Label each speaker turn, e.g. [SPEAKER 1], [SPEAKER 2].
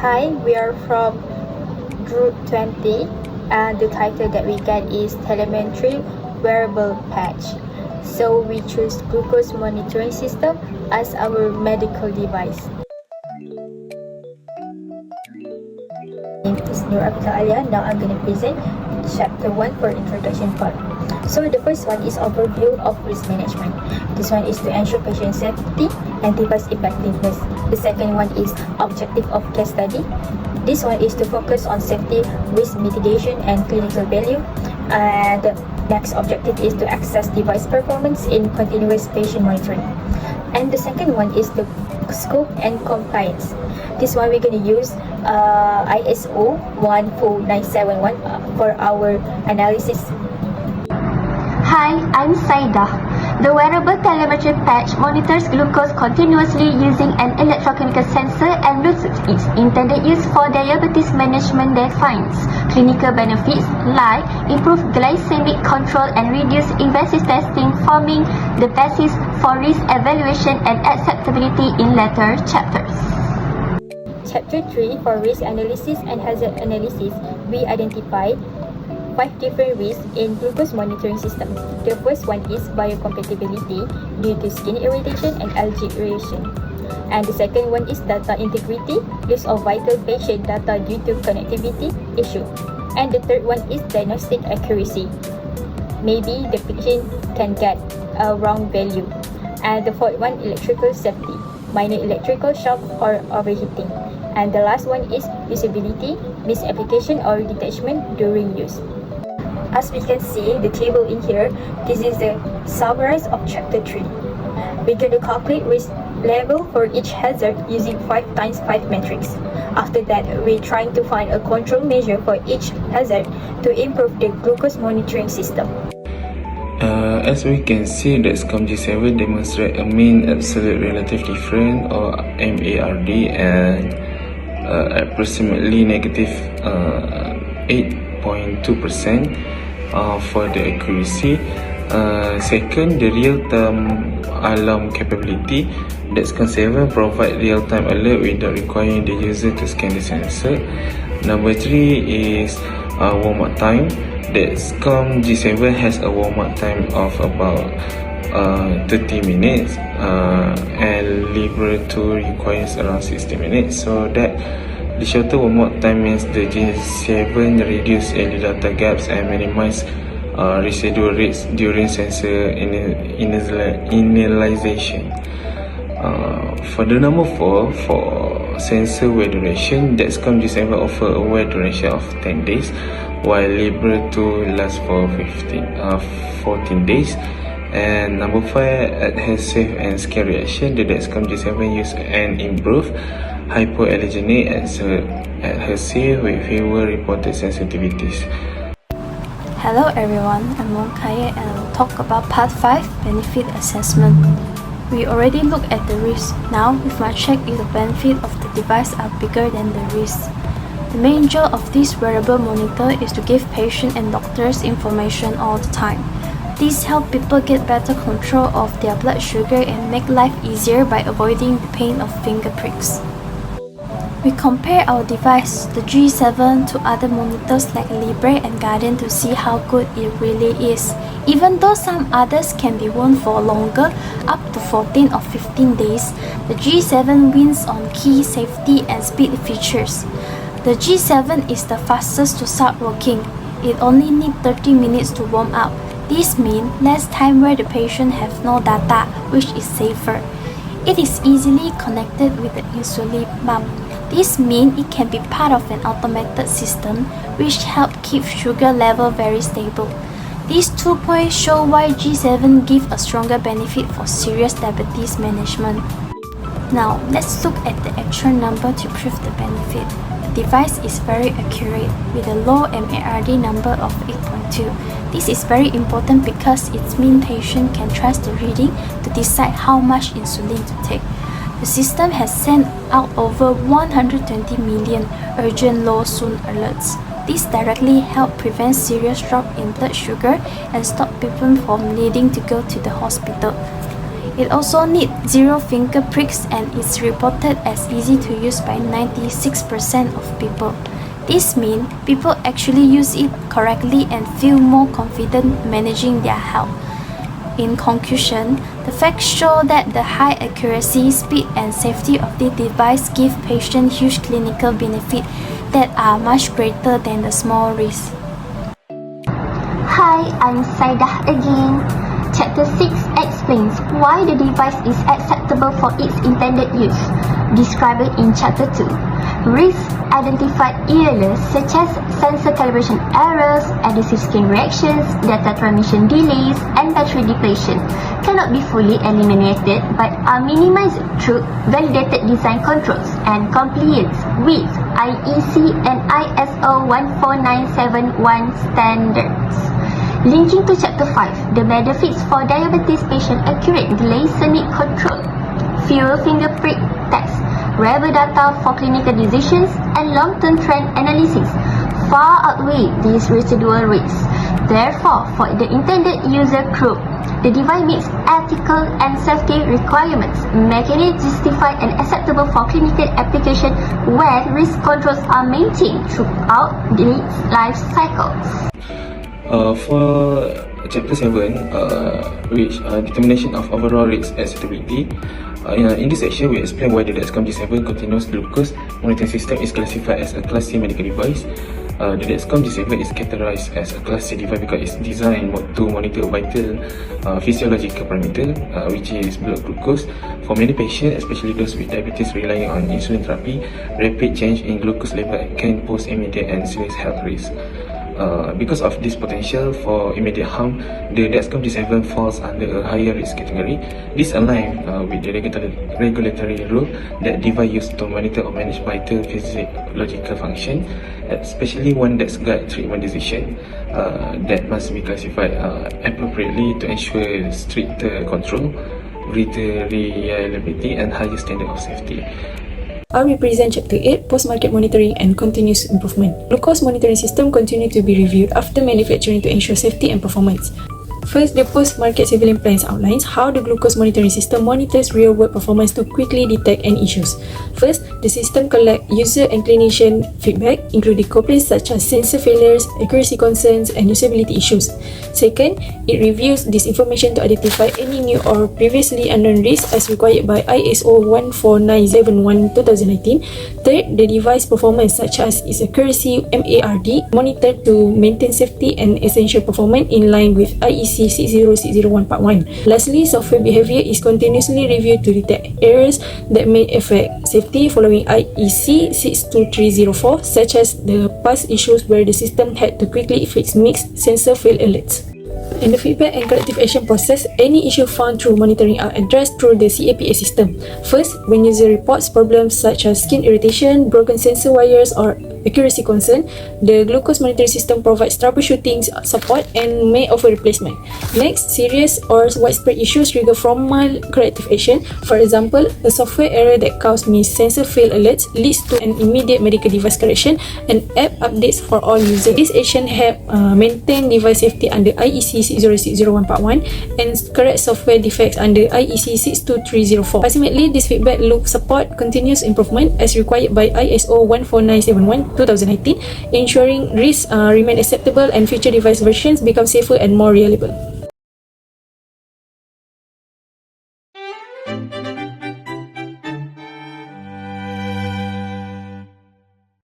[SPEAKER 1] Hi, we are from Group 20 and the title that we get is Telemetry Wearable Patch. So we choose glucose monitoring system as our medical device. My name is Nur Alia. Now I'm going to present Chapter 1 for introduction part. So the first one is overview of risk management. This one is to ensure patient safety and device effectiveness. The second one is objective of case study. This one is to focus on safety, risk mitigation and clinical value. And the next objective is to assess device performance in continuous patient monitoring. And the second one is the scope and compliance. This one we're going to use ISO 14971 for our analysis.
[SPEAKER 2] Hi, I'm Saida. The wearable telemetry patch monitors glucose continuously using an electrochemical sensor and Bluetooth. Its intended use for diabetes management defines clinical benefits like improved glycemic control and reduced invasive testing, forming the basis for risk evaluation and acceptability in later chapters.
[SPEAKER 1] Chapter 3 for risk analysis and hazard analysis, we identified 5 different risks in glucose monitoring system. The first one is biocompatibility due to skin irritation and algae reaction. And the second one is data integrity, use of vital patient data due to connectivity issue. And the third one is diagnostic accuracy. Maybe the patient can get a wrong value. And the fourth one, electrical safety, minor electrical shock or overheating. And the last one is usability, misapplication or detachment during use. As we can see the table in here, this is the summary of chapter 3. We're going to calculate risk level for each hazard using 5 times 5 metrics. After that, we're trying to find a control measure for each hazard to improve the glucose monitoring system.
[SPEAKER 3] As we can see, the SCORM-G7 demonstrates a mean absolute relative difference or MARD and approximately negative 8.2% for the accuracy. Second, the real-time alarm capability. The SCORM-7 provide real-time alert without requiring the user to scan the sensor. Number 3 is warm-up time. The SCORM-G7 has a warm-up time of about 30 minutes and Libre 2 requires around 60 minutes, so that the shorter warm-up time means the G7 reduce any data gaps and minimize residual rates during sensor initialization. For the number 4, for sensor wear duration, the SCORM-G7 offer a wear duration of 10 days while Libre 2 lasts for 14 days. And number 5, adhesive and skin reaction. The SCORM-G7 use and improve hypoallergenic adhesive with fewer reported sensitivities.
[SPEAKER 4] Hello everyone, I'm Monkaya and I'll talk about part 5, benefit assessment. We already looked at the risk. Now we must check if the benefit of the device are bigger than the risk. The main job of this wearable monitor is to give patients and doctors information all the time. This helps people get better control of their blood sugar and make life easier by avoiding the pain of finger pricks. We compare our device, the G7, to other monitors like Libre and Guardian to see how good it really is. Even though some others can be worn for longer, up to 14 or 15 days, the G7 wins on key safety and speed features. The G7 is the fastest to start working. It only needs 30 minutes to warm up. This means less time where the patient have no data, which is safer. It is easily connected with the insulin pump. This means it can be part of an automated system which helps keep sugar level very stable. These 2 points show why G7 gives a stronger benefit for serious diabetes management. Now, let's look at the actual number to prove the benefit. The device is very accurate with a low MARD number of 8.2. This is very important because it means patients can trust the reading to decide how much insulin to take. The system has sent out over 120 million urgent low soon alerts. This directly helps prevent serious drop in blood sugar and stop people from needing to go to the hospital. It also needs 0 finger pricks and is reported as easy to use by 96% of people. This means people actually use it correctly and feel more confident managing their health. In conclusion, the facts show that the high accuracy, speed, and safety of the device give patients huge clinical benefits that are much greater than the small risk.
[SPEAKER 2] Hi, I'm Saidah again. Chapter 6 explains why the device is acceptable for its intended use, described in Chapter 2. Risks identified earlier, such as sensor calibration errors, adhesive skin reactions, data transmission delays, and battery depletion, cannot be fully eliminated but are minimized through validated design controls and compliance with IEC and ISO 14971 standards. Linking to Chapter 5, the benefits for diabetes patient accurate glycemic control, fewer finger prick tests, reliable data for clinical decisions, and long-term trend analysis far outweigh these residual risks. Therefore, for the intended user group, the device meets ethical and safety requirements, making it justified and acceptable for clinical application when risk controls are maintained throughout its life cycle.
[SPEAKER 3] For Chapter 7, which determination of overall risk acceptability, in this section we explain why the Dexcom G7 continuous glucose monitoring system is classified as a Class C medical device. The Dexcom G7 is categorized as a Class C device because it's designed to monitor vital physiological parameter, which is blood glucose. For many patients, especially those with diabetes relying on insulin therapy, rapid change in glucose level can pose immediate and serious health risks. Because of this potential for immediate harm, the Dexcom G7 falls under a higher risk category. This aligns with the regulatory rule that device used to monitor or manage vital physiological function, especially one that's guide treatment decision, that must be classified appropriately to ensure stricter control, greater reliability, and higher standard of safety.
[SPEAKER 5] I will present Chapter 8, Post-Market Monitoring and Continuous Improvement. Glucose monitoring system continue to be reviewed after manufacturing to ensure safety and performance. First, the post-market surveillance plans outlines how the glucose monitoring system monitors real-world performance to quickly detect any issues. First, the system collects user and clinician feedback, including complaints such as sensor failures, accuracy concerns, and usability issues. Second, it reviews this information to identify any new or previously unknown risks as required by ISO 14971-2019. Third, the device performance such as its accuracy, MARD, monitored to maintain safety and essential performance in line with IEC 60601 Part 1. Lastly, software behavior is continuously reviewed to detect errors that may affect safety following IEC 62304, such as the past issues where the system had to quickly fix mixed sensor fail alerts. In the feedback and corrective action process, any issue found through monitoring are addressed through the CAPA system. First, when user reports problems such as skin irritation, broken sensor wires, or accuracy concern, the glucose monitoring system provides troubleshooting support and may offer replacement. Next, serious or widespread issues trigger formal corrective action. For example, a software error that caused missed sensor fail alerts leads to an immediate medical device correction and app updates for all users. This action help maintain device safety under IEC 60601 Part 1 and correct software defects under IEC 62304. Ultimately, this feedback loop support continuous improvement as required by ISO 14971-2019, ensuring risks remain acceptable and future device versions become safer and more reliable.